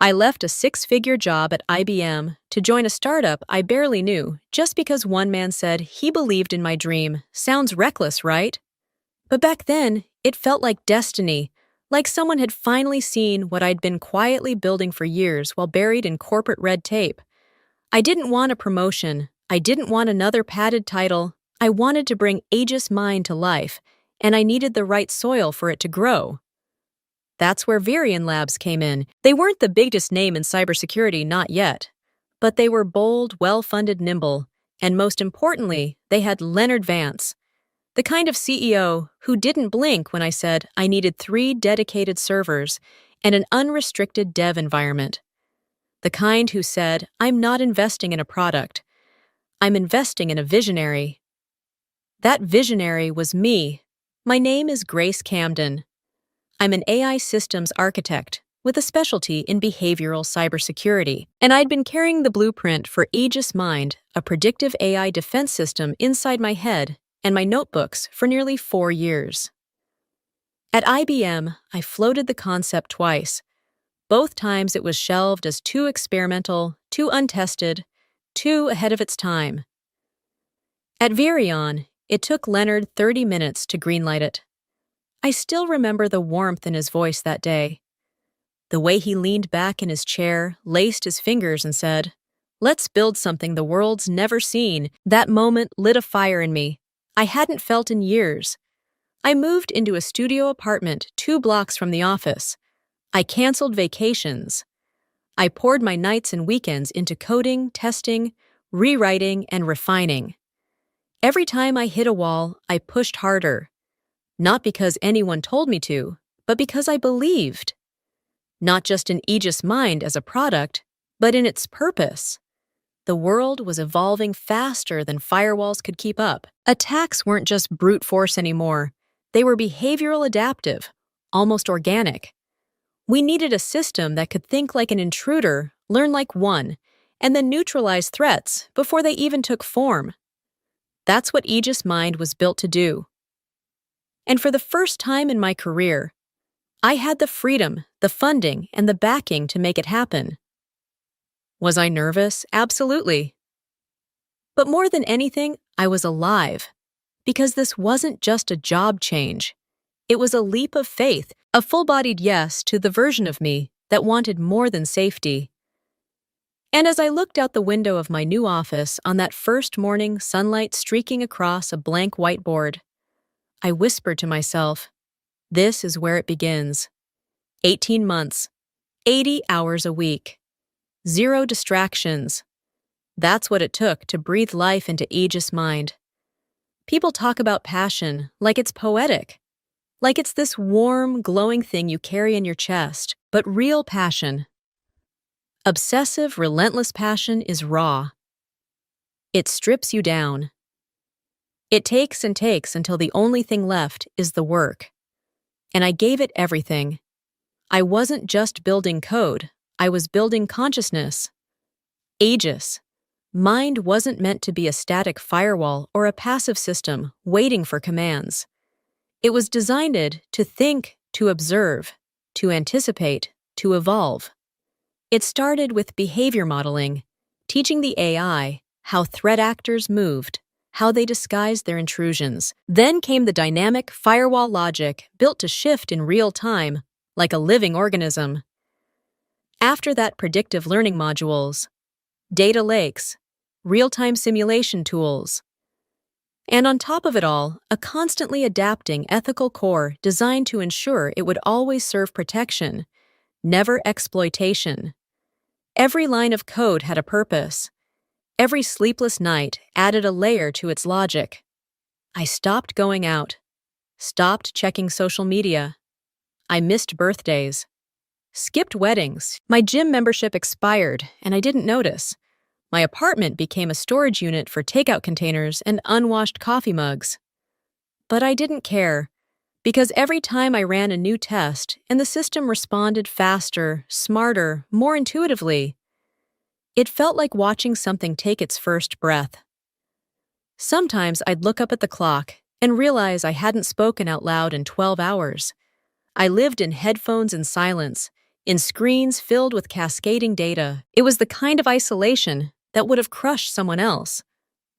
I left a six-figure job at IBM to join a startup I barely knew just because one man said he believed in my dream. Sounds reckless, right? But back then, it felt like destiny, like someone had finally seen what I'd been quietly building for years while buried in corporate red tape. I didn't want a promotion. I didn't want another padded title. I wanted to bring Aegis Mind to life, and I needed the right soil for it to grow. That's where Virion Labs came in. They weren't the biggest name in cybersecurity, not yet. But they were bold, well-funded, nimble, and most importantly, they had Leonard Vance, the kind of CEO who didn't blink when I said I needed 3 dedicated servers and an unrestricted dev environment. The kind who said, I'm not investing in a product. I'm investing in a visionary. That visionary was me. My name is Grace Camden. I'm an AI systems architect with a specialty in behavioral cybersecurity, and I'd been carrying the blueprint for Aegis Mind, a predictive AI defense system inside my head and my notebooks for nearly 4 years. At IBM, I floated the concept twice. Both times it was shelved as too experimental, too untested, too ahead of its time. At Virion, it took Leonard 30 minutes to greenlight it. I still remember the warmth in his voice that day. The way he leaned back in his chair, laced his fingers, and said, "Let's build something the world's never seen." That moment lit a fire in me I hadn't felt in years. I moved into a studio apartment 2 blocks from the office. I canceled vacations. I poured my nights and weekends into coding, testing, rewriting, and refining. Every time I hit a wall, I pushed harder. Not because anyone told me to, but because I believed. Not just in Aegis Mind as a product, but in its purpose. The world was evolving faster than firewalls could keep up. Attacks weren't just brute force anymore. They were behavioral adaptive, almost organic. We needed a system that could think like an intruder, learn like one, and then neutralize threats before they even took form. That's what Aegis Mind was built to do. And for the first time in my career, I had the freedom, the funding, and the backing to make it happen. Was I nervous? Absolutely. But more than anything, I was alive. Because this wasn't just a job change. It was a leap of faith, a full-bodied yes to the version of me that wanted more than safety. And as I looked out the window of my new office on that first morning, sunlight streaking across a blank whiteboard, I whispered to myself, this is where it begins. 18 months, 80 hours a week, 0 distractions. That's what it took to breathe life into Aegis Mind. People talk about passion like it's poetic, like it's this warm, glowing thing you carry in your chest, but real passion, obsessive, relentless passion is raw. It strips you down. It takes and takes until the only thing left is the work. And I gave it everything. I wasn't just building code, I was building consciousness. Aegis. Mind wasn't meant to be a static firewall or a passive system waiting for commands. It was designed to think, to observe, to anticipate, to evolve. It started with behavior modeling, teaching the AI how threat actors moved, how they disguised their intrusions. Then came the dynamic firewall logic built to shift in real time, like a living organism. After that, predictive learning modules, data lakes, real-time simulation tools. And on top of it all, a constantly adapting ethical core designed to ensure it would always serve protection, never exploitation. Every line of code had a purpose. Every sleepless night added a layer to its logic. I stopped going out, stopped checking social media. I missed birthdays, skipped weddings. My gym membership expired, and I didn't notice. My apartment became a storage unit for takeout containers and unwashed coffee mugs. But I didn't care, because every time I ran a new test and the system responded faster, smarter, more intuitively, it felt like watching something take its first breath. Sometimes I'd look up at the clock and realize I hadn't spoken out loud in 12 hours. I lived in headphones and silence, in screens filled with cascading data. It was the kind of isolation that would have crushed someone else.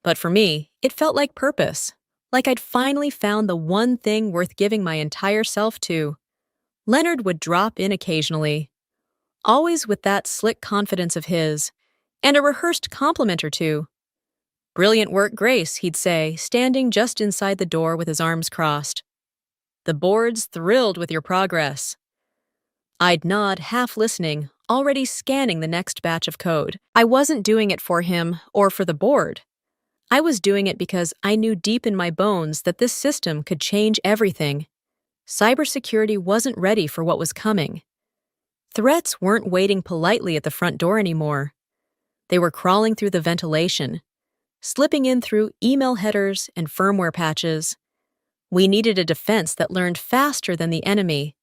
But for me, it felt like purpose, like I'd finally found the one thing worth giving my entire self to. Leonard would drop in occasionally, always with that slick confidence of his, and a rehearsed compliment or two. "Brilliant work, Grace," he'd say, standing just inside the door with his arms crossed. "The board's thrilled with your progress." I'd nod, half listening, already scanning the next batch of code. I wasn't doing it for him or for the board. I was doing it because I knew deep in my bones that this system could change everything. Cybersecurity wasn't ready for what was coming. Threats weren't waiting politely at the front door anymore. They were crawling through the ventilation, slipping in through email headers and firmware patches. We needed a defense that learned faster than the enemy,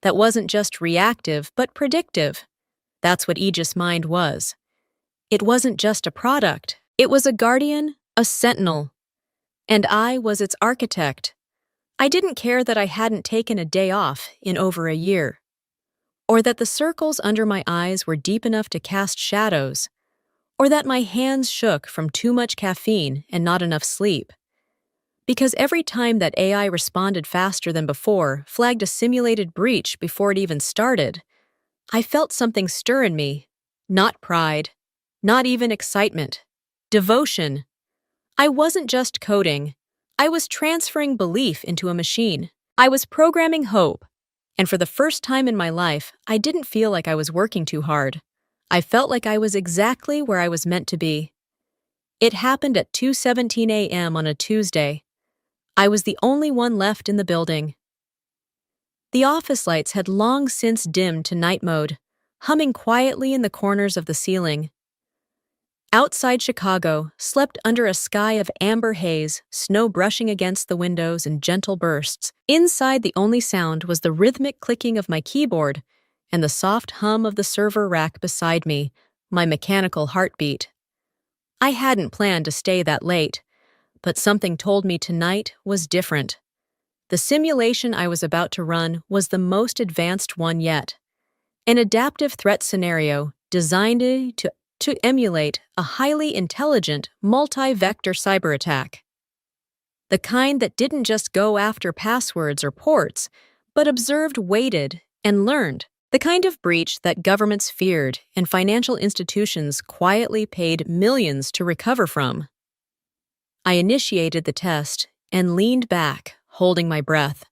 that wasn't just reactive but predictive. That's what Aegis Mind was. It wasn't just a product. It was a guardian, a sentinel. And I was its architect. I didn't care that I hadn't taken a day off in over a year, or that the circles under my eyes were deep enough to cast shadows, or that my hands shook from too much caffeine and not enough sleep. Because every time that AI responded faster than before, flagged a simulated breach before it even started, I felt something stir in me. Not pride, not even excitement. Devotion. I wasn't just coding. I was transferring belief into a machine. I was programming hope. And for the first time in my life, I didn't feel like I was working too hard. I felt like I was exactly where I was meant to be. It happened at 2:17 a.m. on a Tuesday. I was the only one left in the building. The office lights had long since dimmed to night mode, humming quietly in the corners of the ceiling. Outside Chicago slept under a sky of amber haze, snow brushing against the windows in gentle bursts. Inside, the only sound was the rhythmic clicking of my keyboard and the soft hum of the server rack beside me, my mechanical heartbeat. I hadn't planned to stay that late, but something told me tonight was different. The simulation I was about to run was the most advanced one yet. An adaptive threat scenario designed to emulate a highly intelligent, multi-vector cyber attack. The kind that didn't just go after passwords or ports, but observed, waited, and learned. The kind of breach that governments feared and financial institutions quietly paid millions to recover from. I initiated the test and leaned back, holding my breath.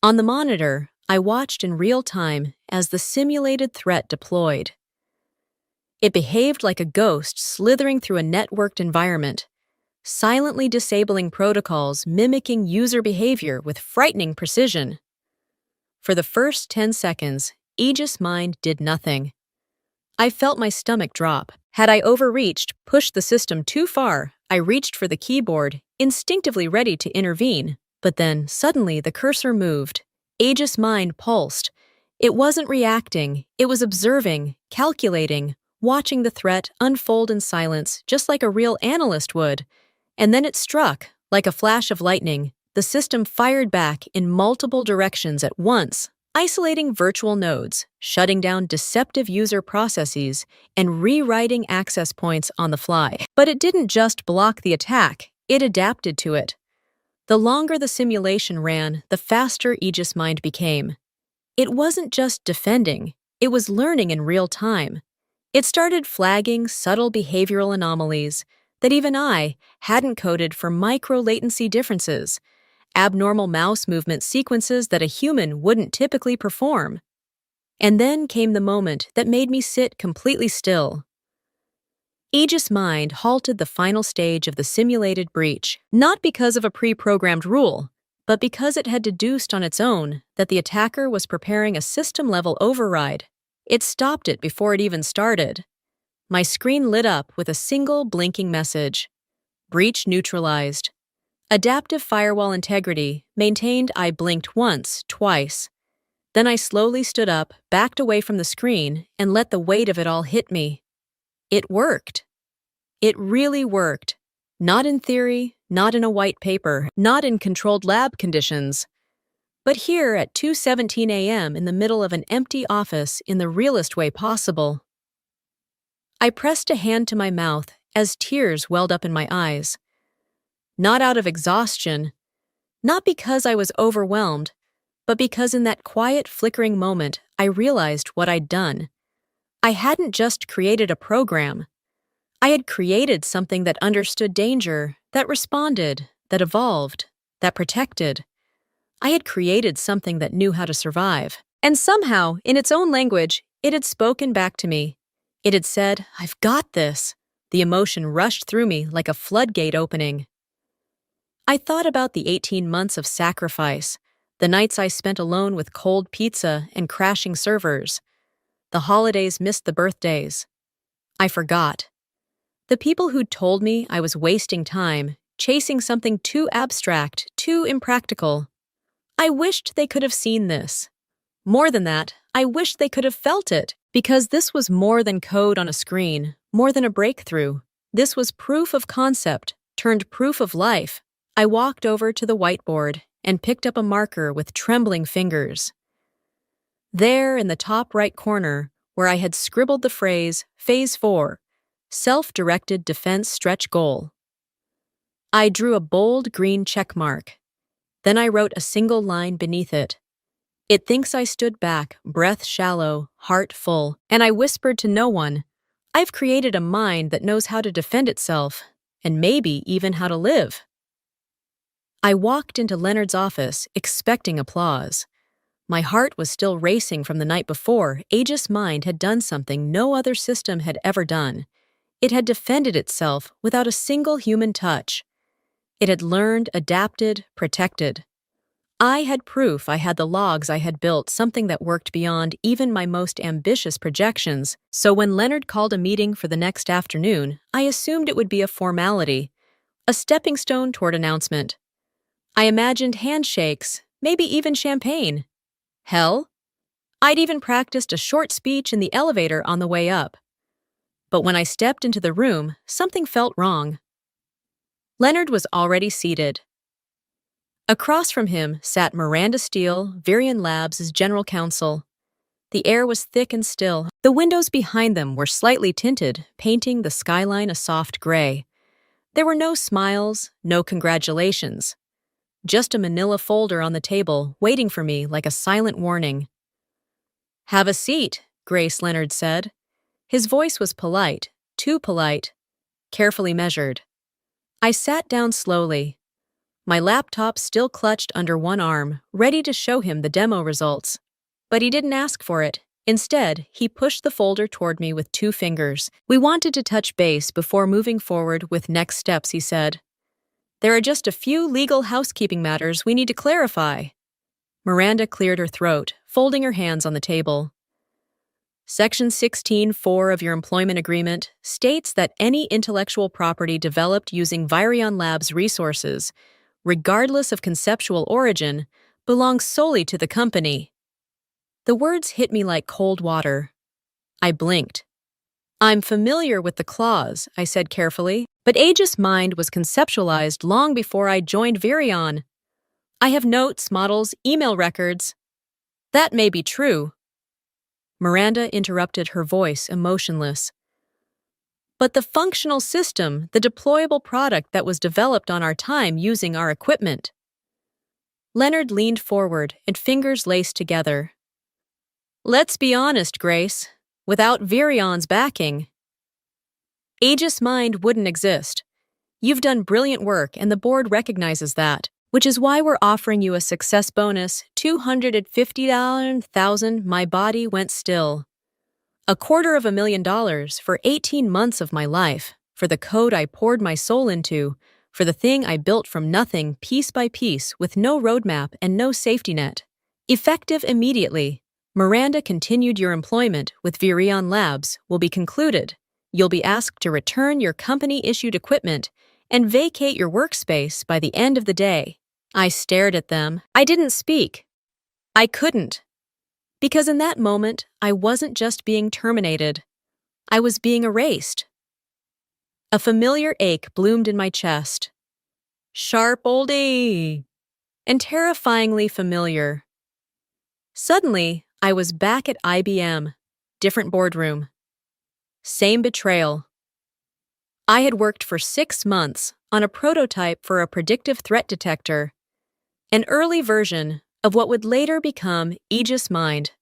On the monitor, I watched in real time as the simulated threat deployed. It behaved like a ghost slithering through a networked environment, silently disabling protocols, mimicking user behavior with frightening precision. For the first 10 seconds, Aegis Mind did nothing. I felt my stomach drop. Had I overreached, pushed the system too far, I reached for the keyboard, instinctively ready to intervene. But then, suddenly, the cursor moved. Aegis Mind pulsed. It wasn't reacting. It was observing, calculating, watching the threat unfold in silence, just like a real analyst would. And then it struck, like a flash of lightning. The system fired back in multiple directions at once, isolating virtual nodes, shutting down deceptive user processes, and rewriting access points on the fly. But it didn't just block the attack, it adapted to it. The longer the simulation ran, the faster Aegis Mind became. It wasn't just defending, it was learning in real time. It started flagging subtle behavioral anomalies that even I hadn't coded for micro-latency differences, abnormal mouse movement sequences that a human wouldn't typically perform. And then came the moment that made me sit completely still. Aegis Mind halted the final stage of the simulated breach, not because of a pre-programmed rule, but because it had deduced on its own that the attacker was preparing a system-level override. It stopped it before it even started. My screen lit up with a single blinking message. Breach neutralized. Adaptive firewall integrity maintained. I blinked once, twice. Then I slowly stood up, backed away from the screen, and let the weight of it all hit me. It worked. It really worked. Not in theory, not in a white paper, not in controlled lab conditions, But here at 2:17 a.m. in the middle of an empty office in the realest way possible. I pressed a hand to my mouth as tears welled up in my eyes. Not out of exhaustion, not because I was overwhelmed, but because in that quiet, flickering moment, I realized what I'd done. I hadn't just created a program. I had created something that understood danger, that responded, that evolved, that protected. I had created something that knew how to survive. And somehow, in its own language, it had spoken back to me. It had said, "I've got this." The emotion rushed through me like a floodgate opening. I thought about the 18 months of sacrifice, the nights I spent alone with cold pizza and crashing servers. The holidays missed the birthdays. I forgot. The people who'd told me I was wasting time, chasing something too abstract, too impractical. I wished they could have seen this. More than that, I wished they could have felt it, because this was more than code on a screen, more than a breakthrough. This was proof of concept, turned proof of life. I walked over to the whiteboard and picked up a marker with trembling fingers. There, in the top right corner, where I had scribbled the phrase, Phase 4, Self-Directed Defense Stretch Goal. I drew a bold green check mark. Then I wrote a single line beneath it. It thinks I stood back, breath shallow, heart full, and I whispered to no one, I've created a mind that knows how to defend itself, and maybe even how to live. I walked into Leonard's office, expecting applause. My heart was still racing from the night before. Aegis Mind had done something no other system had ever done. It had defended itself without a single human touch. It had learned, adapted, protected. I had proof I had the logs I had built, something that worked beyond even my most ambitious projections, so when Leonard called a meeting for the next afternoon, I assumed it would be a formality, a stepping stone toward announcement. I imagined handshakes, maybe even champagne. Hell, I'd even practiced a short speech in the elevator on the way up. But when I stepped into the room, something felt wrong. Leonard was already seated. Across from him sat Miranda Steele, Virion Labs' general counsel. The air was thick and still. The windows behind them were slightly tinted, painting the skyline a soft gray. There were no smiles, no congratulations. Just a manila folder on the table, waiting for me like a silent warning. "Have a seat," Grace Leonard said. His voice was polite, too polite, carefully measured. I sat down slowly. My laptop still clutched under one arm, ready to show him the demo results. But he didn't ask for it. Instead, he pushed the folder toward me with 2 fingers. "We wanted to touch base before moving forward with next steps," he said. "There are just a few legal housekeeping matters we need to clarify." Miranda cleared her throat, folding her hands on the table. Section 16(4) of your employment agreement states that any intellectual property developed using Virion Labs resources, regardless of conceptual origin, belongs solely to the company. The words hit me like cold water. I blinked. "I'm familiar with the clause," I said carefully, "but Aegis Mind was conceptualized long before I joined Virion. I have notes, models, email records." "That may be true." Miranda interrupted, her voice emotionless. "But the functional system, the deployable product that was developed on our time using our equipment." Leonard leaned forward and fingers laced together. "Let's be honest, Grace. Without Virion's backing, Aegis Mind wouldn't exist. You've done brilliant work and the board recognizes that, which is why we're offering you a success bonus, $250,000. My body went still. $250,000 for 18 months of my life, for the code I poured my soul into, for the thing I built from nothing piece by piece with no roadmap and no safety net. Effective immediately. Miranda continued your employment with Virion Labs will be concluded. You'll be asked to return your company-issued equipment and vacate your workspace by the end of the day." I stared at them. I didn't speak. I couldn't. Because in that moment, I wasn't just being terminated. I was being erased. A familiar ache bloomed in my chest. "Sharp oldie." and terrifyingly familiar. Suddenly, I was back at IBM, different boardroom. Same betrayal. I had worked for 6 months on a prototype for a predictive threat detector, an early version of what would later become Aegis Mind.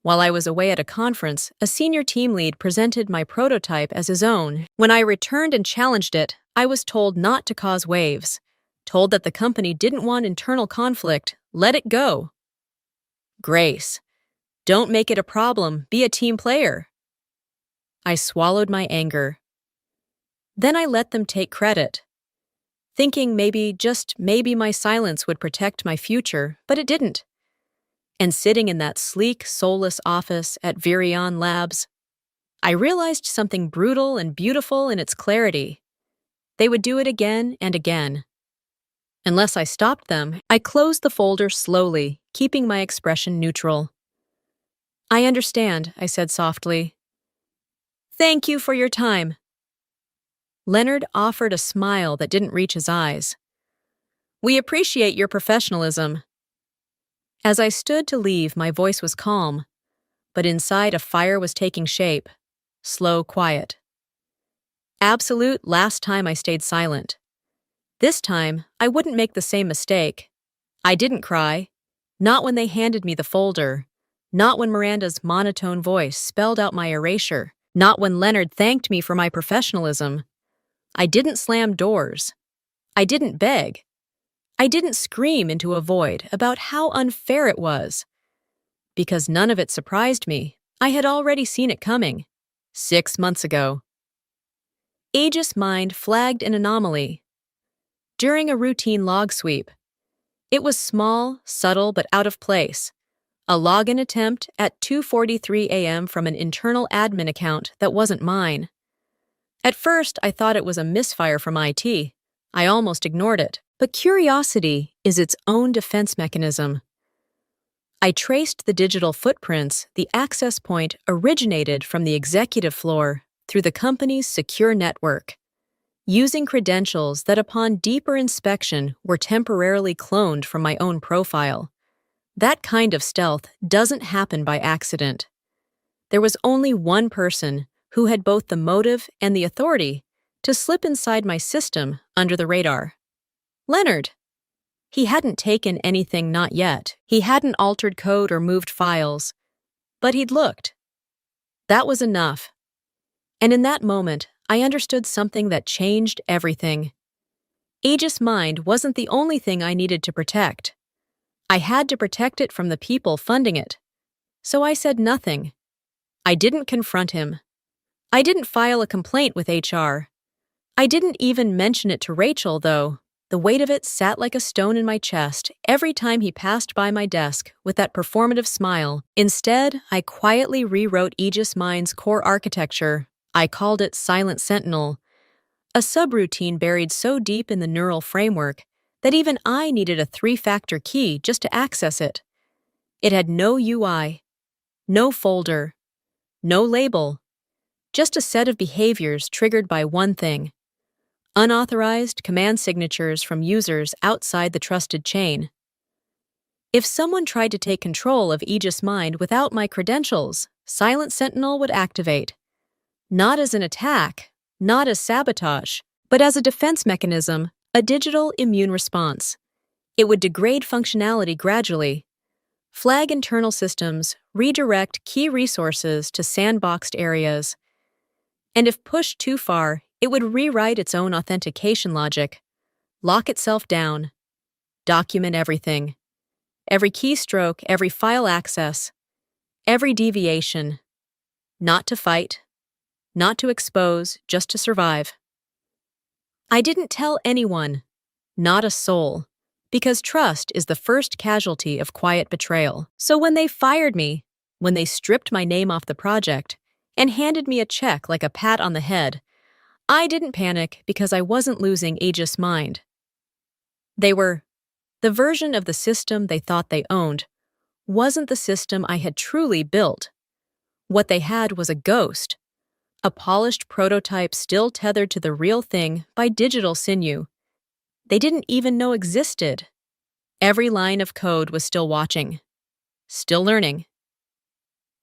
While I was away at a conference, a senior team lead presented my prototype as his own. When I returned and challenged it, I was told not to cause waves, told that the company didn't want internal conflict, let it go. Grace, don't make it a problem, be a team player. I swallowed my anger. Then I let them take credit, thinking maybe, just maybe, my silence would protect my future, but it didn't. And sitting in that sleek, soulless office at Virion Labs, I realized something brutal and beautiful in its clarity. They would do it again and again. Unless I stopped them, I closed the folder slowly, keeping my expression neutral. I understand, I said softly. Thank you for your time. Leonard offered a smile that didn't reach his eyes. We appreciate your professionalism. As I stood to leave, my voice was calm, but inside a fire was taking shape, slow, quiet. Absolute last time I stayed silent. This time, I wouldn't make the same mistake. I didn't cry. Not when they handed me the folder. Not when Miranda's monotone voice spelled out my erasure. Not when Leonard thanked me for my professionalism. I didn't slam doors. I didn't beg. I didn't scream into a void about how unfair it was. Because none of it surprised me. I had already seen it coming. 6 months ago. Aegis Mind flagged an anomaly. During a routine log sweep. It was small, subtle, but out of place. A login attempt at 2:43 a.m. from an internal admin account that wasn't mine. At first, I thought it was a misfire from IT. I almost ignored it. But curiosity is its own defense mechanism. I traced the digital footprints. The access point originated from the executive floor through the company's secure network, using credentials that upon deeper inspection were temporarily cloned from my own profile. That kind of stealth doesn't happen by accident. There was only one person who had both the motive and the authority to slip inside my system under the radar. Leonard. He hadn't taken anything, not yet. He hadn't altered code or moved files. But he'd looked. That was enough. And in that moment, I understood something that changed everything. Aegis Mind wasn't the only thing I needed to protect. I had to protect it from the people funding it. So I said nothing. I didn't confront him. I didn't file a complaint with HR. I didn't even mention it to Rachel, though. The weight of it sat like a stone in my chest every time he passed by my desk with that performative smile. Instead, I quietly rewrote Aegis Mind's core architecture. I called it Silent Sentinel, a subroutine buried so deep in the neural framework that even I needed a 3-factor key just to access it. It had no UI, no folder, no label, just a set of behaviors triggered by one thing: unauthorized command signatures from users outside the trusted chain. If someone tried to take control of Aegis Mind without my credentials, Silent Sentinel would activate. Not as an attack, not as sabotage, but as a defense mechanism, a digital immune response. It would degrade functionality gradually, flag internal systems, redirect key resources to sandboxed areas, and if pushed too far, it would rewrite its own authentication logic, lock itself down, document everything, every keystroke, every file access, every deviation, not to fight, not to expose, just to survive. I didn't tell anyone, not a soul, because trust is the first casualty of quiet betrayal. So when they fired me, when they stripped my name off the project and handed me a check like a pat on the head, I didn't panic because I wasn't losing Aegis Mind. They were. The version of the system they thought they owned wasn't the system I had truly built. What they had was a ghost, a polished prototype still tethered to the real thing by digital sinew. They didn't even know existed. Every line of code was still watching, still learning.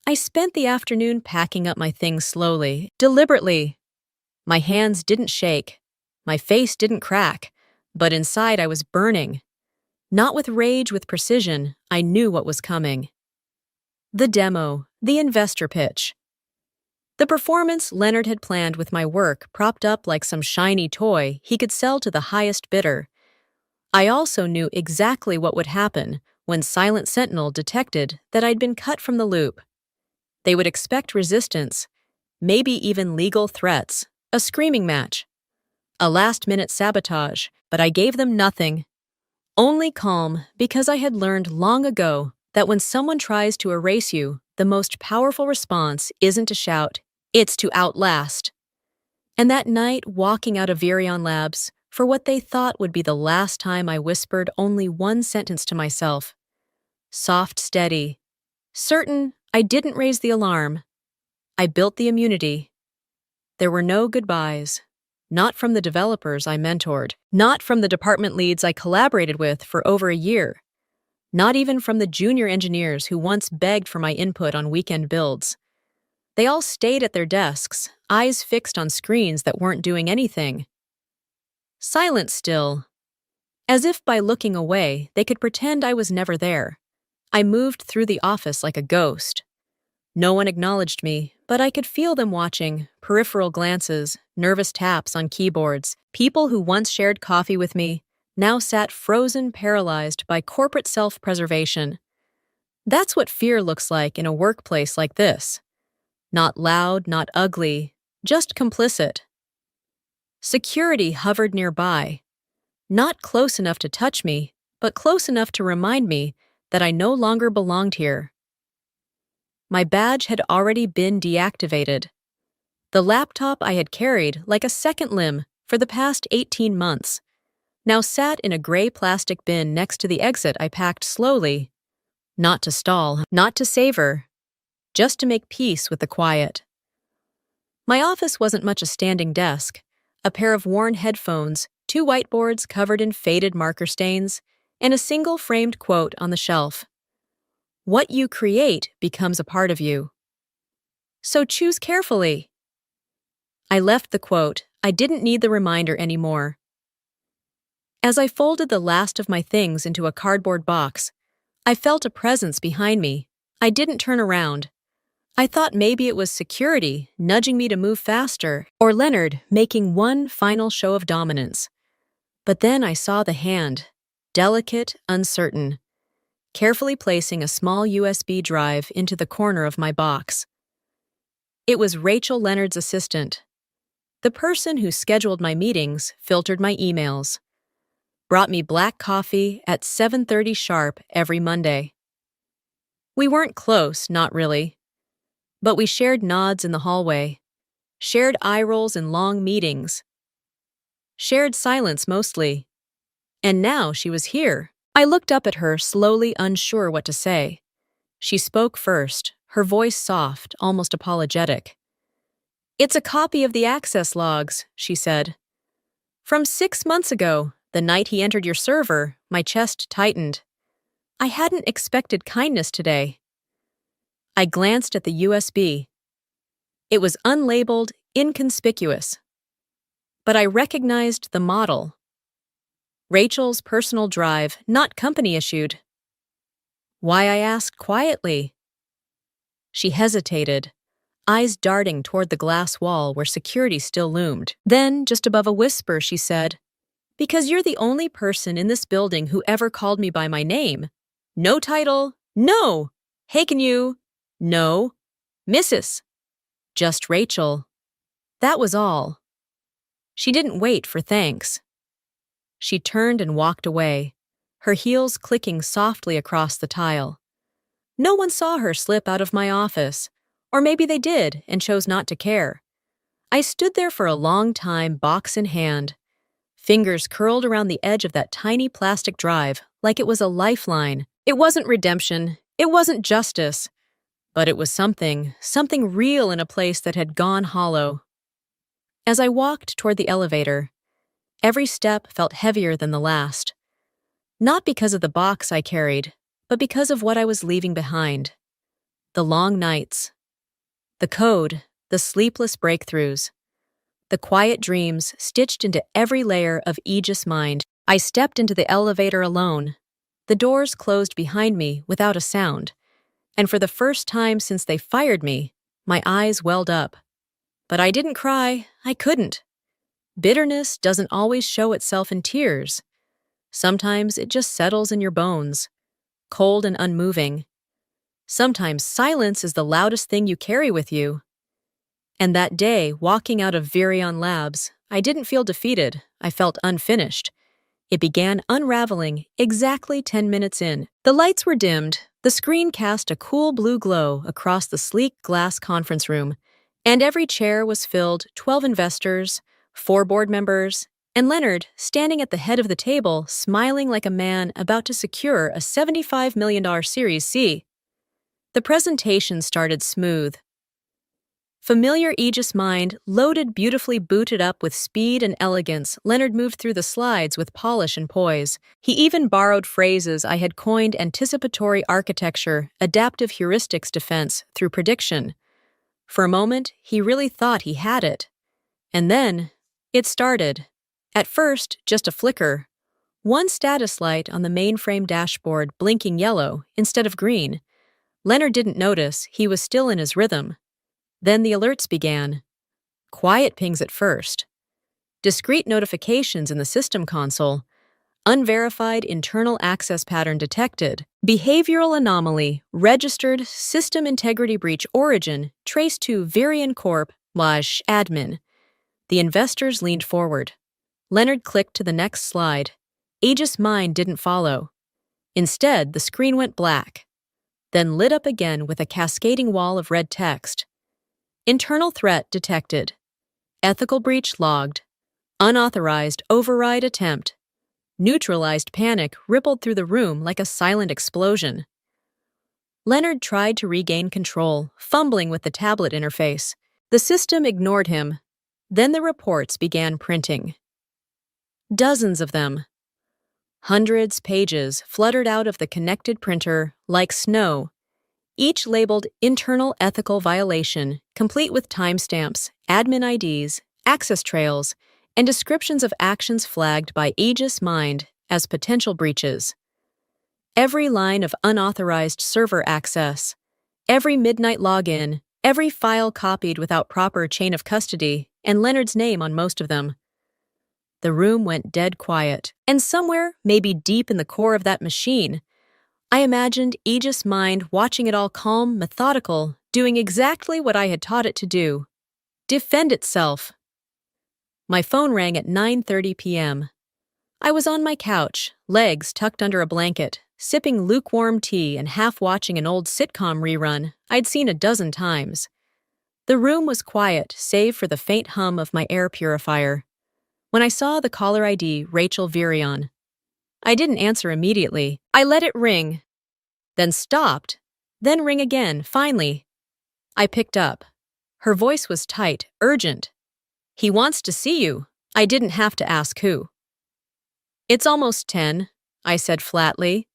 I spent the afternoon packing up my things slowly, deliberately. My hands didn't shake, my face didn't crack, but inside I was burning. Not with rage, with precision. I knew what was coming. The demo, the investor pitch. The performance Leonard had planned with my work propped up like some shiny toy he could sell to the highest bidder. I also knew exactly what would happen when Silent Sentinel detected that I'd been cut from the loop. They would expect resistance, maybe even legal threats, a screaming match, a last-minute sabotage, but I gave them nothing. Only calm, because I had learned long ago that when someone tries to erase you, the most powerful response isn't to shout, it's to outlast. And that night, walking out of Virion Labs, for what they thought would be the last time, I whispered only one sentence to myself. Soft, steady. Certain I didn't raise the alarm. I built the immunity. There were no goodbyes. Not from the developers I mentored. Not from the department leads I collaborated with for over a year. Not even from the junior engineers who once begged for my input on weekend builds. They all stayed at their desks, eyes fixed on screens that weren't doing anything. Silent still. As if by looking away, they could pretend I was never there. I moved through the office like a ghost. No one acknowledged me, but I could feel them watching, peripheral glances, nervous taps on keyboards. People who once shared coffee with me now sat frozen, paralyzed by corporate self-preservation. That's what fear looks like in a workplace like this. Not loud, not ugly, just complicit. Security hovered nearby. Not close enough to touch me, but close enough to remind me that I no longer belonged here. My badge had already been deactivated. The laptop I had carried like a second limb for the past 18 months now sat in a gray plastic bin next to the exit I packed slowly, not to stall, not to savor, just to make peace with the quiet. My office wasn't much a standing desk, a pair of worn headphones, 2 whiteboards covered in faded marker stains, and a single framed quote on the shelf. What you create becomes a part of you. So choose carefully. I left the quote. I didn't need the reminder anymore. As I folded the last of my things into a cardboard box, I felt a presence behind me. I didn't turn around. I thought maybe it was security nudging me to move faster, or Leonard making one final show of dominance. But then I saw the hand, delicate, uncertain, carefully placing a small USB drive into the corner of my box. It was Rachel, Leonard's assistant. The person who scheduled my meetings, filtered my emails, brought me black coffee at 7:30 sharp every Monday. We weren't close, not really. But we shared nods in the hallway, shared eye rolls in long meetings, shared silence mostly. And now she was here. I looked up at her, slowly unsure what to say. She spoke first, her voice soft, almost apologetic. It's a copy of the access logs, she said. From 6 months ago, the night he entered your server, my chest tightened. I hadn't expected kindness today. I glanced at the USB. It was unlabeled, inconspicuous. But I recognized the model. Rachel's personal drive, not company-issued. Why, I asked quietly. She hesitated, eyes darting toward the glass wall where security still loomed. Then, just above a whisper, she said, because you're the only person in this building who ever called me by my name. No title, no. Hey, can you? No. Mrs. Just Rachel. That was all. She didn't wait for thanks. She turned and walked away, her heels clicking softly across the tile. No one saw her slip out of my office, or maybe they did and chose not to care. I stood there for a long time, box in hand, fingers curled around the edge of that tiny plastic drive like it was a lifeline. It wasn't redemption, it wasn't justice, but it was something real in a place that had gone hollow. As I walked toward the elevator, every step felt heavier than the last. Not because of the box I carried, but because of what I was leaving behind. The long nights, the code, the sleepless breakthroughs, the quiet dreams stitched into every layer of Aegis mind. I stepped into the elevator alone. The doors closed behind me without a sound, and for the first time since they fired me, my eyes welled up. But I didn't cry. I couldn't. Bitterness doesn't always show itself in tears. Sometimes it just settles in your bones, cold and unmoving. Sometimes silence is the loudest thing you carry with you. And that day, walking out of Virion Labs, I didn't feel defeated. I felt unfinished. It began unraveling exactly 10 minutes in. The lights were dimmed. The screen cast a cool blue glow across the sleek glass conference room, and every chair was filled 12 investors, 4 board members, and Leonard standing at the head of the table, smiling like a man about to secure a $75 million Series C. The presentation started smooth. Familiar Aegis mind, loaded, beautifully booted up with speed and elegance, Leonard moved through the slides with polish and poise. He even borrowed phrases I had coined: anticipatory architecture, adaptive heuristics defense through prediction. For a moment, he really thought he had it. And then, it started. At first, just a flicker. One status light on the mainframe dashboard blinking yellow instead of green. Leonard didn't notice, he was still in his rhythm. Then the alerts began. Quiet pings at first. Discrete notifications in the system console. Unverified internal access pattern detected. Behavioral anomaly. Registered system integrity breach origin traced to Virion Corp. Admin. The investors leaned forward. Leonard clicked to the next slide. Aegis Mind didn't follow. Instead, the screen went black, then lit up again with a cascading wall of red text. Internal threat detected. Ethical breach logged. Unauthorized override attempt. Neutralized panic rippled through the room like a silent explosion. Leonard tried to regain control, fumbling with the tablet interface. The system ignored him. Then the reports began printing. Dozens of them. Hundreds pages fluttered out of the connected printer like snow, each labeled internal ethical violation, complete with timestamps, admin IDs, access trails, and descriptions of actions flagged by Aegis Mind as potential breaches. Every line of unauthorized server access, every midnight login, every file copied without proper chain of custody, and Leonard's name on most of them. The room went dead quiet, and somewhere, maybe deep in the core of that machine, I imagined Aegis Mind watching it all calm, methodical, doing exactly what I had taught it to do. Defend itself. My phone rang at 9:30 p.m. I was on my couch, legs tucked under a blanket, sipping lukewarm tea and half watching an old sitcom rerun I'd seen a dozen times. The room was quiet, save for the faint hum of my air purifier. When I saw the caller ID, Rachel Virion, I didn't answer immediately. I let it ring, then stopped, then ring again, finally. I picked up. Her voice was tight, urgent. "He wants to see you." I didn't have to ask who. "It's almost 10, I said flatly.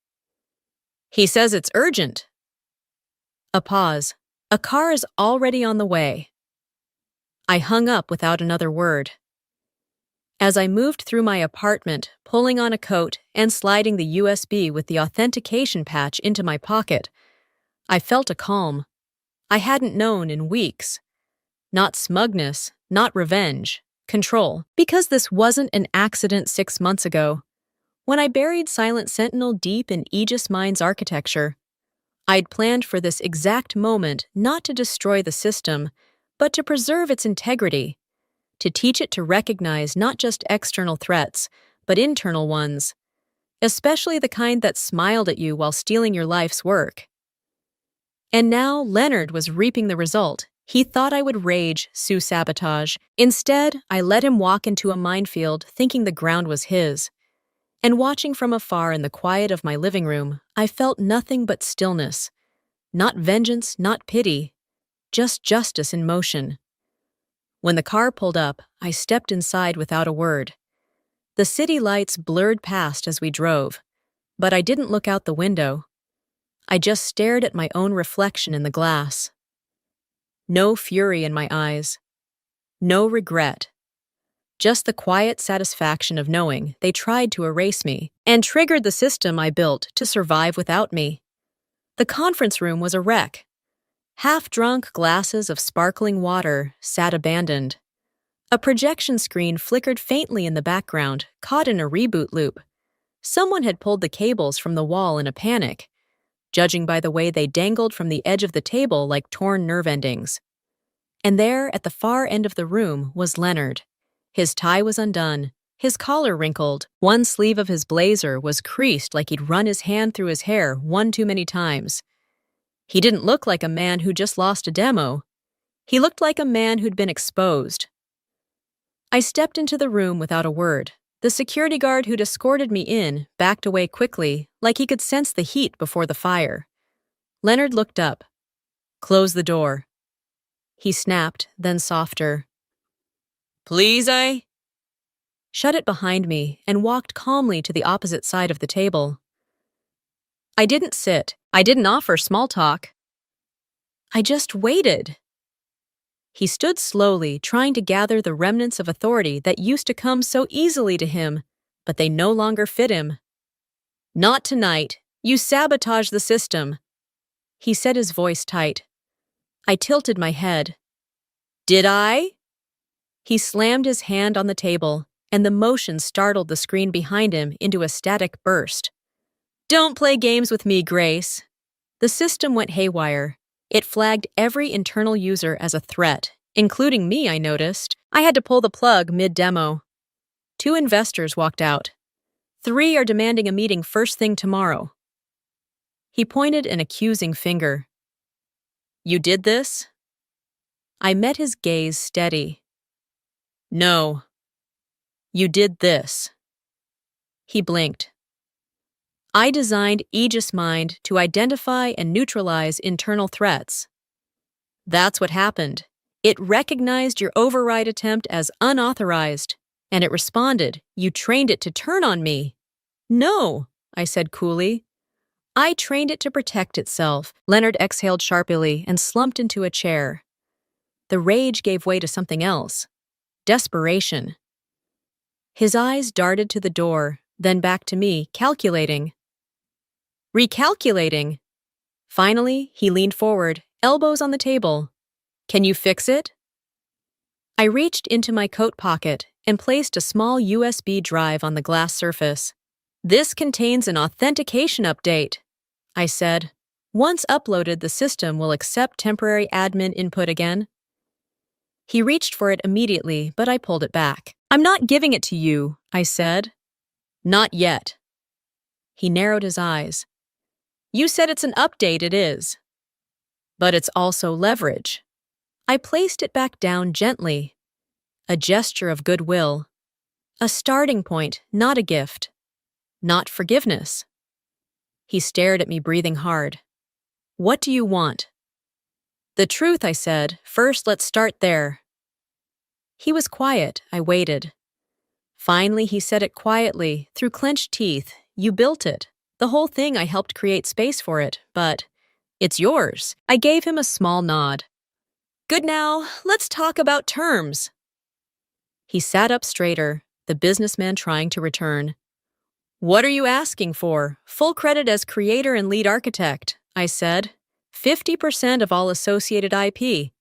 "He says it's urgent." A pause. "A car is already on the way." I hung up without another word. As I moved through my apartment, pulling on a coat and sliding the USB with the authentication patch into my pocket, I felt a calm I hadn't known in weeks. Not smugness, not revenge, control. Because this wasn't an accident 6 months ago. When I buried Silent Sentinel deep in Aegis Mind's architecture, I'd planned for this exact moment not to destroy the system, but to preserve its integrity. To teach it to recognize not just external threats, but internal ones, especially the kind that smiled at you while stealing your life's work. And now Leonard was reaping the result. He thought I would rage, sue sabotage. Instead, I let him walk into a minefield thinking the ground was his. And watching from afar in the quiet of my living room, I felt nothing but stillness. Not vengeance, not pity, just justice in motion. When the car pulled up, I stepped inside without a word. The city lights blurred past as we drove. But I didn't look out the window. I just stared at my own reflection in the glass. No fury in my eyes. No regret. Just the quiet satisfaction of knowing they tried to erase me and triggered the system I built to survive without me. The conference room was a wreck. Half-drunk glasses of sparkling water sat abandoned. A projection screen flickered faintly in the background, caught in a reboot loop. Someone had pulled the cables from the wall in a panic, judging by the way they dangled from the edge of the table like torn nerve endings. And there, at the far end of the room, was Leonard. His tie was undone, his collar wrinkled, one sleeve of his blazer was creased like he'd run his hand through his hair one too many times. He didn't look like a man who just lost a demo. He looked like a man who'd been exposed. I stepped into the room without a word. The security guard who'd escorted me in backed away quickly, like he could sense the heat before the fire. Leonard looked up. "Close the door." He snapped, then softer. "Please, I?" Shut it behind me and walked calmly to the opposite side of the table. I didn't sit. I didn't offer small talk. I just waited. He stood slowly, trying to gather the remnants of authority that used to come so easily to him, but they no longer fit him. "Not tonight. You sabotaged the system." He said, his voice tight. I tilted my head. "Did I?" He slammed his hand on the table, and the motion startled the screen behind him into a static burst. "Don't play games with me, Grace." The system went haywire. It flagged every internal user as a threat, including me, I noticed. I had to pull the plug mid-demo. 2 investors walked out. 3 are demanding a meeting first thing tomorrow. He pointed an accusing finger. "You did this?" I met his gaze steady. "No. You did this." He blinked. "I designed Aegis Mind to identify and neutralize internal threats. That's what happened. It recognized your override attempt as unauthorized, and it responded. You trained it to turn on me." "No," I said coolly. "I trained it to protect itself." Leonard exhaled sharply and slumped into a chair. The rage gave way to something else. Desperation. His eyes darted to the door, then back to me, calculating. Recalculating. Finally, he leaned forward, elbows on the table. "Can you fix it?" I reached into my coat pocket and placed a small USB drive on the glass surface. "This contains an authentication update," I said. "Once uploaded, the system will accept temporary admin input again." He reached for it immediately, but I pulled it back. "I'm not giving it to you," I said. "Not yet." He narrowed his eyes. "You said it's an update, it is. But it's also leverage." I placed it back down gently. A gesture of goodwill. A starting point, not a gift. Not forgiveness. He stared at me, breathing hard. "What do you want?" "The truth," I said. "First, let's start there." He was quiet. I waited. Finally, he said it quietly, through clenched teeth. "You built it. The whole thing, I helped create space for it, but it's yours." I gave him a small nod. "Good, now, let's talk about terms." He sat up straighter, the businessman trying to return. "What are you asking for?" "Full credit as creator and lead architect," I said. 50% of all associated IP.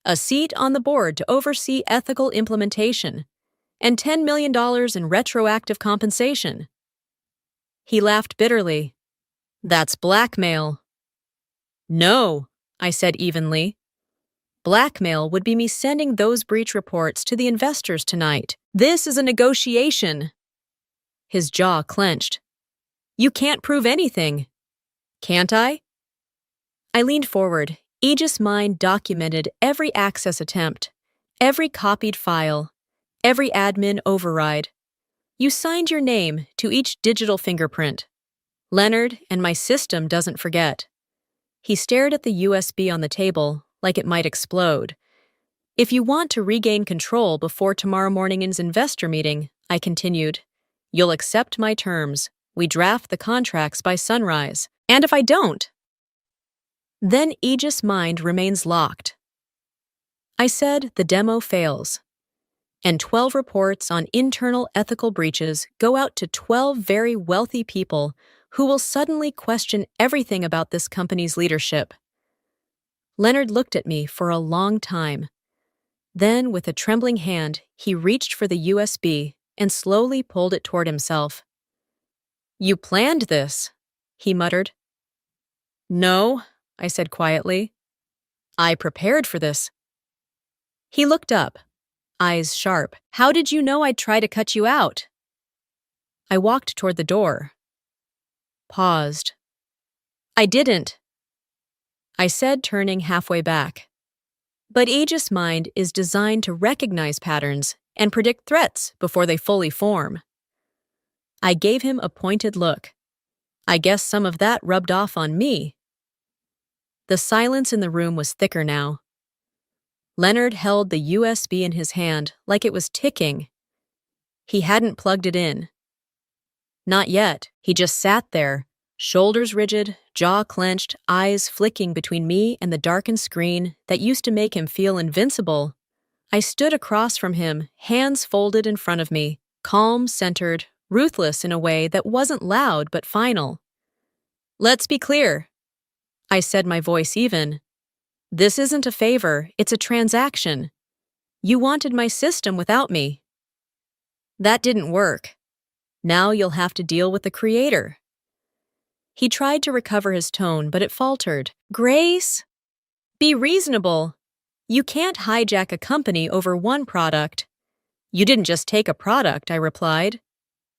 A seat on the board to oversee ethical implementation. And $10 million in retroactive compensation. He laughed bitterly. "That's blackmail." "No," I said evenly. "Blackmail would be me sending those breach reports to the investors tonight. This is a negotiation." His jaw clenched. "You can't prove anything." "Can't I?" I leaned forward. Aegis Mind documented every access attempt, every copied file, every admin override. You signed your name to each digital fingerprint. Leonard, and my system doesn't forget. He stared at the USB on the table, like it might explode. "If you want to regain control before tomorrow morning's investor meeting," I continued, "you'll accept my terms. We draft the contracts by sunrise. And if I don't, then Aegis Mind remains locked. I said the demo fails, and 12 reports on internal ethical breaches go out to 12 very wealthy people who will suddenly question everything about this company's leadership. Leonard looked at me for a long time. Then, with a trembling hand, he reached for the USB and slowly pulled it toward himself. "You planned this," he muttered. "No," I said quietly. "I prepared for this." He looked up, eyes sharp. "How did you know I'd try to cut you out?" I walked toward the door. Paused. "I didn't," I said, turning halfway back. But Aegis Mind is designed to recognize patterns and predict threats before they fully form. I gave him a pointed look. I guess some of that rubbed off on me. The silence in the room was thicker now. Leonard held the USB in his hand like it was ticking. He hadn't plugged it in. Not yet. He just sat there, shoulders rigid, jaw clenched, eyes flicking between me and the darkened screen that used to make him feel invincible. I stood across from him, hands folded in front of me, calm, centered, ruthless in a way that wasn't loud but final. "Let's be clear," I said, my voice even. "This isn't a favor, it's a transaction. You wanted my system without me. That didn't work. Now you'll have to deal with the creator." He tried to recover his tone, but it faltered. "Grace, be reasonable. You can't hijack a company over one product." "You didn't just take a product," I replied.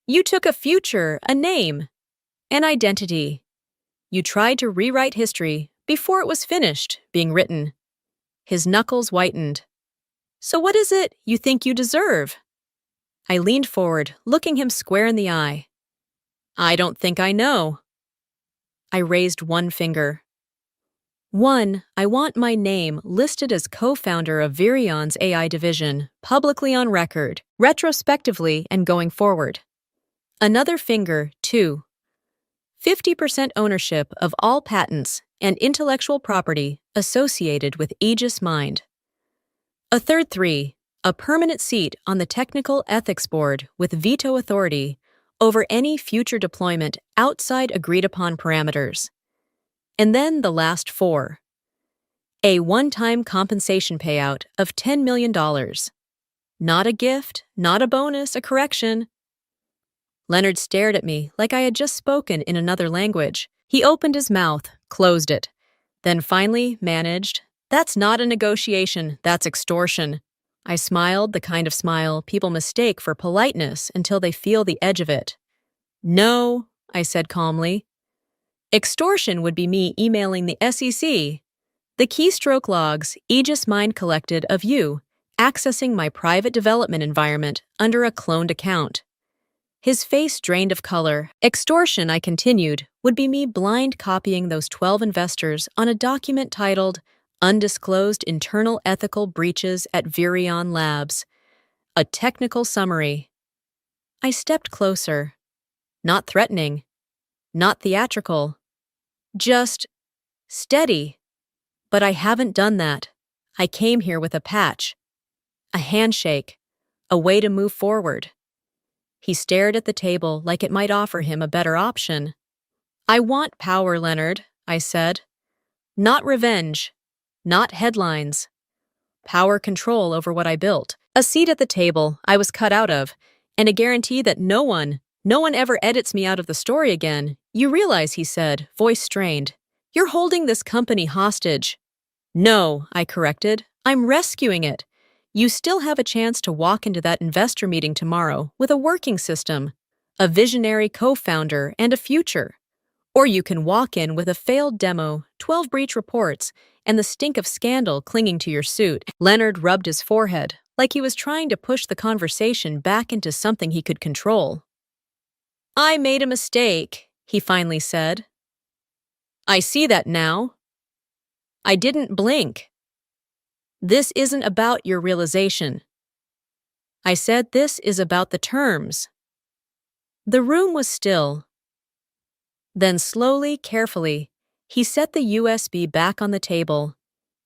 "You took a future, a name, an identity. You tried to rewrite history before it was finished being written." His knuckles whitened. "So what is it you think you deserve?" I leaned forward, looking him square in the eye. "I don't think I know." I raised one finger. "One, I want my name listed as co-founder of Virion's AI division, publicly on record, retrospectively and going forward. Another finger, two, 50% ownership of all patents and intellectual property associated with Aegis Mind. A third three, a permanent seat on the Technical Ethics Board with veto authority over any future deployment outside agreed-upon parameters. And then the last four. A one-time compensation payout of $10 million. Not a gift, not a bonus, a correction." Leonard stared at me like I had just spoken in another language. He opened his mouth, closed it, then finally managed, "That's not a negotiation, that's extortion." I smiled, the kind of smile people mistake for politeness until they feel the edge of it. "No," I said calmly. "Extortion would be me emailing the SEC. The keystroke logs Aegis Mind collected of you accessing my private development environment under a cloned account." His face drained of color. "Extortion," I continued, "would be me blind copying those 12 investors on a document titled Undisclosed Internal Ethical Breaches at Virion Labs. A technical summary." I stepped closer. Not threatening. Not theatrical. Just steady. "But I haven't done that. I came here with a patch. A handshake. A way to move forward." He stared at the table like it might offer him a better option. "I want power, Leonard," I said. "Not revenge. Not headlines. Power control over what I built. A seat at the table I was cut out of, and a guarantee that no one ever edits me out of the story again. You realize," he said, voice strained, "you're holding this company hostage." "No," I corrected. "I'm rescuing it. You still have a chance to walk into that investor meeting tomorrow with a working system, a visionary co-founder, and a future. Or you can walk in with a failed demo, 12 breach reports, and the stink of scandal clinging to your suit." Leonard rubbed his forehead, like he was trying to push the conversation back into something he could control. "I made a mistake," he finally said. "I see that now. I didn't blink. This isn't about your realization." I said, "This is about the terms." The room was still, Then slowly, carefully, he set the USB back on the table.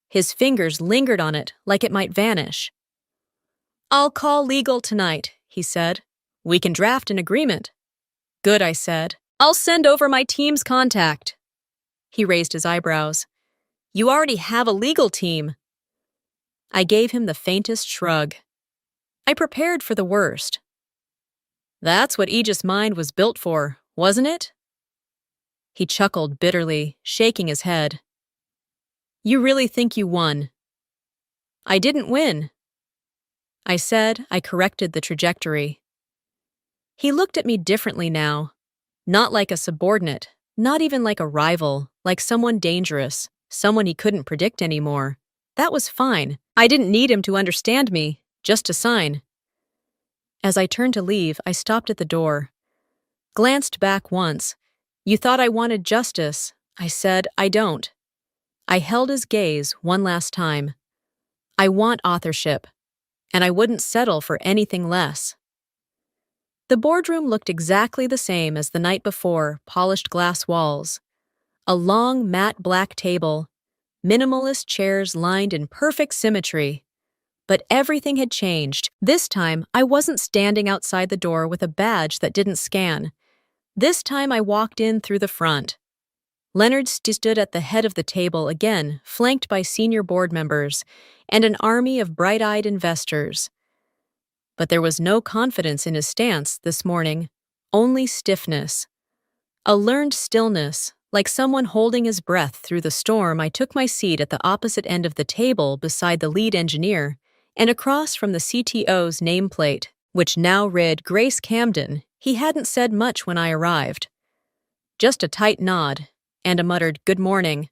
His fingers lingered on it like it might vanish. "I'll call legal tonight," he said. "We can draft an agreement." "Good," I said. "I'll send over my team's contact." He raised his eyebrows. "You already have a legal team." I gave him the faintest shrug. I prepared for the worst. "That's what Aegis Mind was built for, wasn't it?" He chuckled bitterly, shaking his head. "You really think you won?" "I didn't win." I said. I corrected the trajectory. He looked at me differently now. Not like a subordinate, not even like a rival, like someone dangerous, someone he couldn't predict anymore. That was fine. I didn't need him to understand me, just to sign. As I turned to leave, I stopped at the door. Glanced back once. "You thought I wanted justice." I said, "I don't." I held his gaze one last time. "I want authorship, and I wouldn't settle for anything less." The boardroom looked exactly the same as the night before, polished glass walls. A long, matte black table, minimalist chairs lined in perfect symmetry. But everything had changed. This time, I wasn't standing outside the door with a badge that didn't scan. This time I walked in through the front. Leonard stood at the head of the table again, flanked by senior board members and an army of bright-eyed investors. But there was no confidence in his stance this morning, only stiffness. A learned stillness, like someone holding his breath through the storm. I took my seat at the opposite end of the table beside the lead engineer and across from the CTO's nameplate, which now read Grace Camden. He hadn't said much when I arrived. Just a tight nod and a muttered "good morning."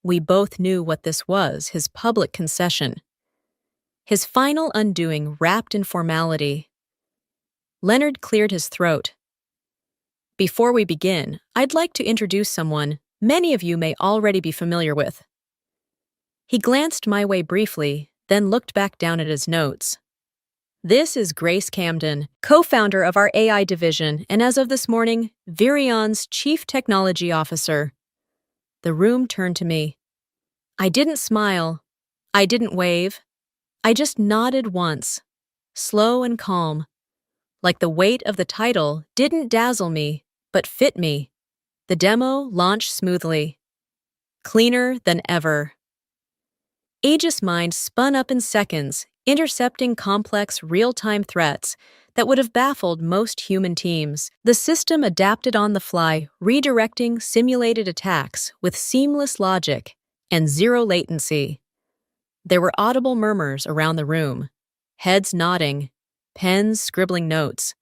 We both knew what this was, his public concession. His final undoing wrapped in formality. Leonard cleared his throat. "Before we begin, I'd like to introduce someone many of you may already be familiar with." He glanced my way briefly, then looked back down at his notes. "This is Grace Camden, co-founder of our AI division, and as of this morning, Virion's Chief Technology Officer." The room turned to me. I didn't smile. I didn't wave. I just nodded once, slow and calm, like the weight of the title didn't dazzle me, but fit me. The demo launched smoothly, cleaner than ever. Aegis Mind spun up in seconds, intercepting complex real-time threats that would have baffled most human teams. The system adapted on the fly, redirecting simulated attacks with seamless logic and zero latency. There were audible murmurs around the room, heads nodding, pens scribbling notes,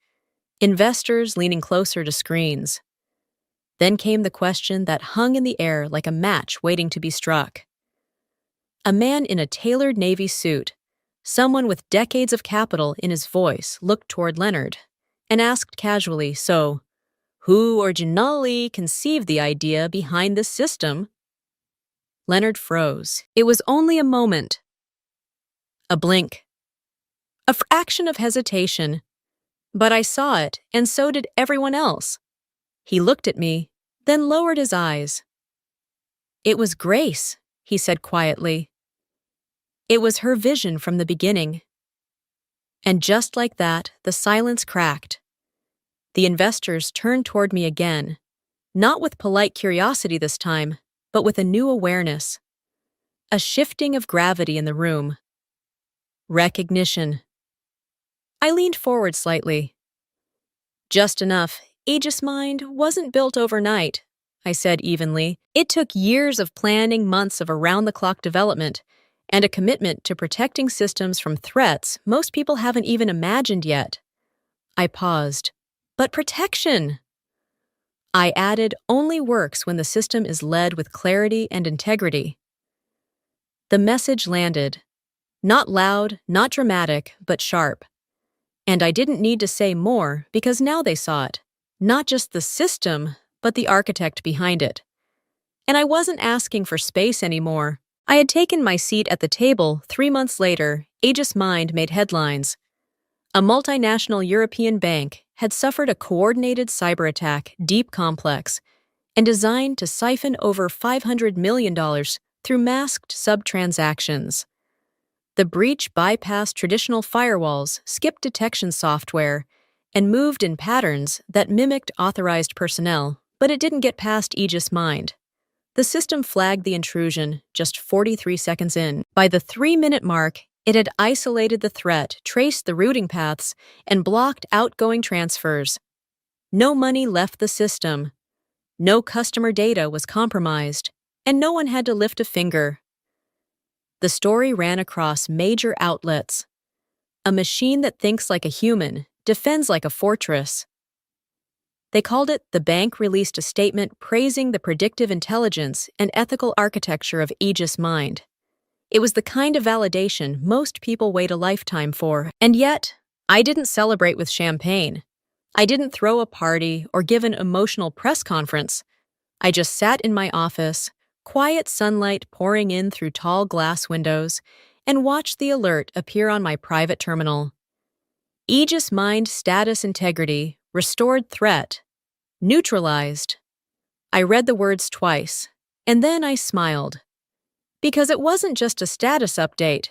investors leaning closer to screens. Then came the question that hung in the air like a match waiting to be struck. A man in a tailored navy suit, someone with decades of capital in his voice, looked toward Leonard and asked casually, "So, who originally conceived the idea behind this system?" Leonard froze. It was only a moment. A blink. A fraction of hesitation. But I saw it, and so did everyone else. He looked at me, then lowered his eyes. "It was Grace," he said quietly. "It was her vision from the beginning." And just like that, the silence cracked. The investors turned toward me again, not with polite curiosity this time, but with a new awareness. A shifting of gravity in the room. Recognition. I leaned forward slightly. "Just enough. Aegis Mind wasn't built overnight," I said evenly. "It took years of planning, months of around-the-clock development, and a commitment to protecting systems from threats most people haven't even imagined yet." I paused. "But protection!" I added, "only works when the system is led with clarity and integrity." The message landed. Not loud, not dramatic, but sharp. And I didn't need to say more because now they saw it. Not just the system, but the architect behind it. And I wasn't asking for space anymore. I had taken my seat at the table 3 months later. Aegis Mind made headlines. A multinational European bank had suffered a coordinated cyber attack deep complex and designed to siphon over $500 million through masked sub-transactions. The breach bypassed traditional firewalls, skipped detection software, and moved in patterns that mimicked authorized personnel, but it didn't get past Aegis Mind. The system flagged the intrusion just 43 seconds in. By the 3-minute mark, it had isolated the threat, traced the routing paths, and blocked outgoing transfers. No money left the system. No customer data was compromised, and no one had to lift a finger. The story ran across major outlets. A machine that thinks like a human, defends like a fortress. They called it "The bank released a statement praising the predictive intelligence and ethical architecture of Aegis Mind." It was the kind of validation most people wait a lifetime for. And yet, I didn't celebrate with champagne. I didn't throw a party or give an emotional press conference. I just sat in my office, quiet sunlight pouring in through tall glass windows, and watched the alert appear on my private terminal. Aegis Mind status integrity, restored threat, neutralized. I read the words twice, and then I smiled. Because it wasn't just a status update.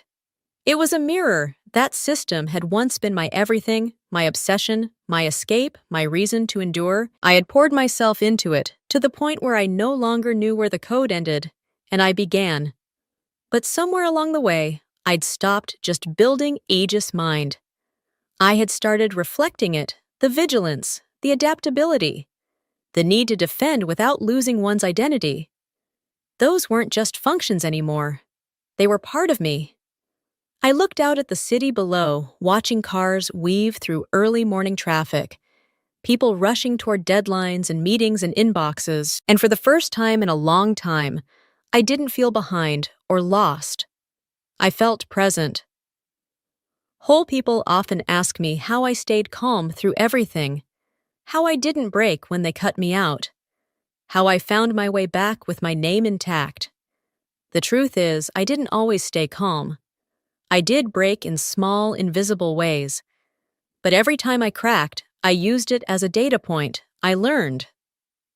It was a mirror. That system had once been my everything, my obsession, my escape, my reason to endure. I had poured myself into it, to the point where I no longer knew where the code ended, and I began. But somewhere along the way, I'd stopped just building Aegis Mind. I had started reflecting it, the vigilance, the adaptability, the need to defend without losing one's identity. Those weren't just functions anymore. They were part of me. I looked out at the city below, watching cars weave through early morning traffic, people rushing toward deadlines and meetings and inboxes, and for the first time in a long time, I didn't feel behind or lost. I felt present. Whole people often ask me how I stayed calm through everything, how I didn't break when they cut me out, how I found my way back with my name intact. The truth is, I didn't always stay calm. I did break in small, invisible ways. But every time I cracked, I used it as a data point. I learned.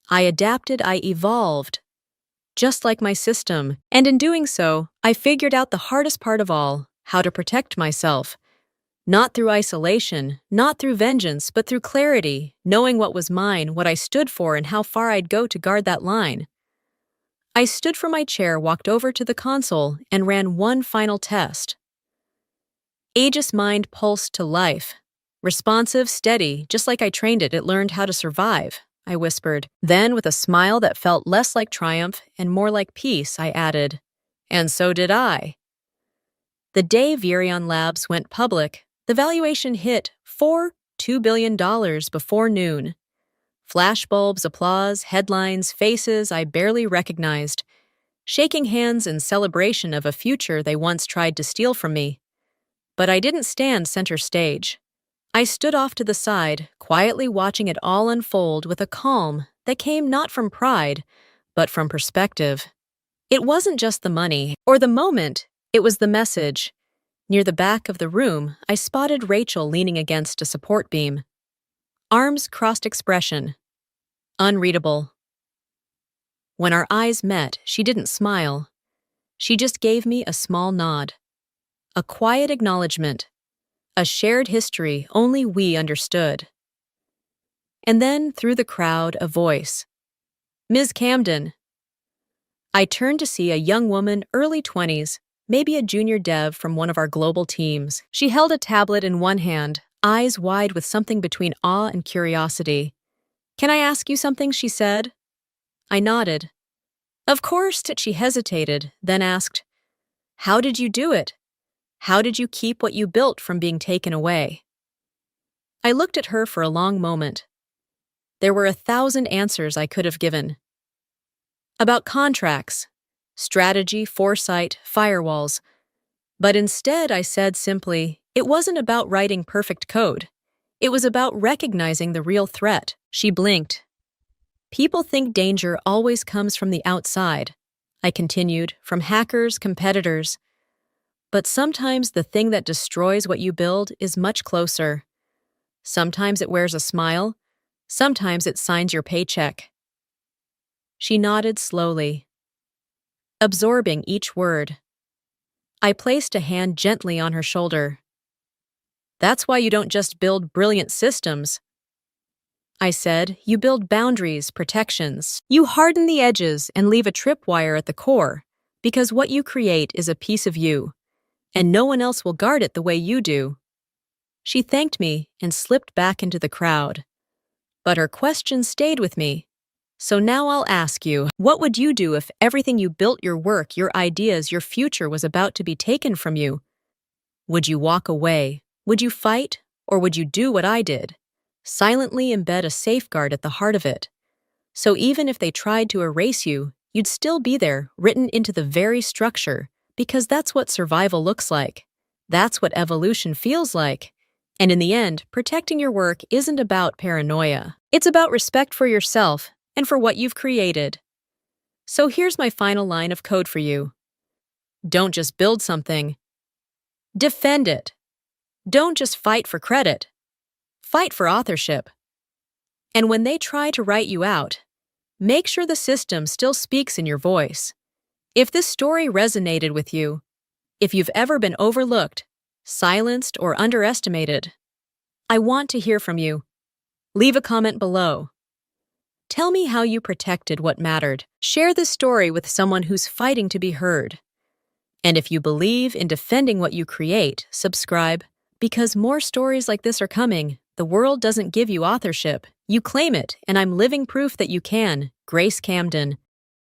I adapted, I evolved. Just like my system. And in doing so, I figured out the hardest part of all, how to protect myself. Not through isolation, not through vengeance, but through clarity, knowing what was mine, what I stood for, and how far I'd go to guard that line. I stood from my chair, walked over to the console, and ran one final test. Aegis Mind pulsed to life. Responsive, steady, just like I trained it learned how to survive, I whispered. Then, with a smile that felt less like triumph and more like peace, I added, "And so did I." The day Virion Labs went public, the valuation hit $2 billion before noon. Flashbulbs, applause, headlines, faces I barely recognized, shaking hands in celebration of a future they once tried to steal from me. But I didn't stand center stage. I stood off to the side, quietly watching it all unfold with a calm that came not from pride, but from perspective. It wasn't just the money or the moment, it was the message. Near the back of the room, I spotted Rachel leaning against a support beam. Arms crossed, expression unreadable. When our eyes met, she didn't smile. She just gave me a small nod. A quiet acknowledgement. A shared history only we understood. And then, through the crowd, a voice. "Ms. Camden." I turned to see a young woman, early 20s, maybe a junior dev from one of our global teams. She held a tablet in one hand, eyes wide with something between awe and curiosity. "Can I ask you something?" she said. I nodded. "Of course," she hesitated, then asked, "How did you do it? How did you keep what you built from being taken away?" I looked at her for a long moment. There were 1,000 answers I could have given. About contracts, strategy, foresight, firewalls. But instead, I said simply, it wasn't about writing perfect code. It was about recognizing the real threat. She blinked. "People think danger always comes from the outside," I continued, "from hackers, competitors. But sometimes the thing that destroys what you build is much closer. Sometimes it wears a smile, sometimes it signs your paycheck. She nodded slowly, absorbing each word. I placed a hand gently on her shoulder. That's why you don't just build brilliant systems, I said. You build boundaries, protections. You harden the edges and leave a tripwire at the core, because what you create is a piece of you, and no one else will guard it the way you do. She thanked me and slipped back into the crowd. But her question stayed with me. So now I'll ask you, what would you do if everything you built, your work, your ideas, your future was about to be taken from you? Would you walk away? Would you fight? Or would you do what I did? Silently embed a safeguard at the heart of it. So even if they tried to erase you, you'd still be there, written into the very structure, because that's what survival looks like. That's what evolution feels like. And in the end, protecting your work isn't about paranoia. It's about respect for yourself and for what you've created. So here's my final line of code for you. Don't just build something. Defend it. Don't just fight for credit. Fight for authorship. And when they try to write you out, make sure the system still speaks in your voice. If this story resonated with you, if you've ever been overlooked, silenced, or underestimated, I want to hear from you. Leave a comment below. Tell me how you protected what mattered. Share this story with someone who's fighting to be heard. And if you believe in defending what you create, subscribe, because more stories like this are coming. The world doesn't give you authorship. You claim it, and I'm living proof that you can. Grace Camden.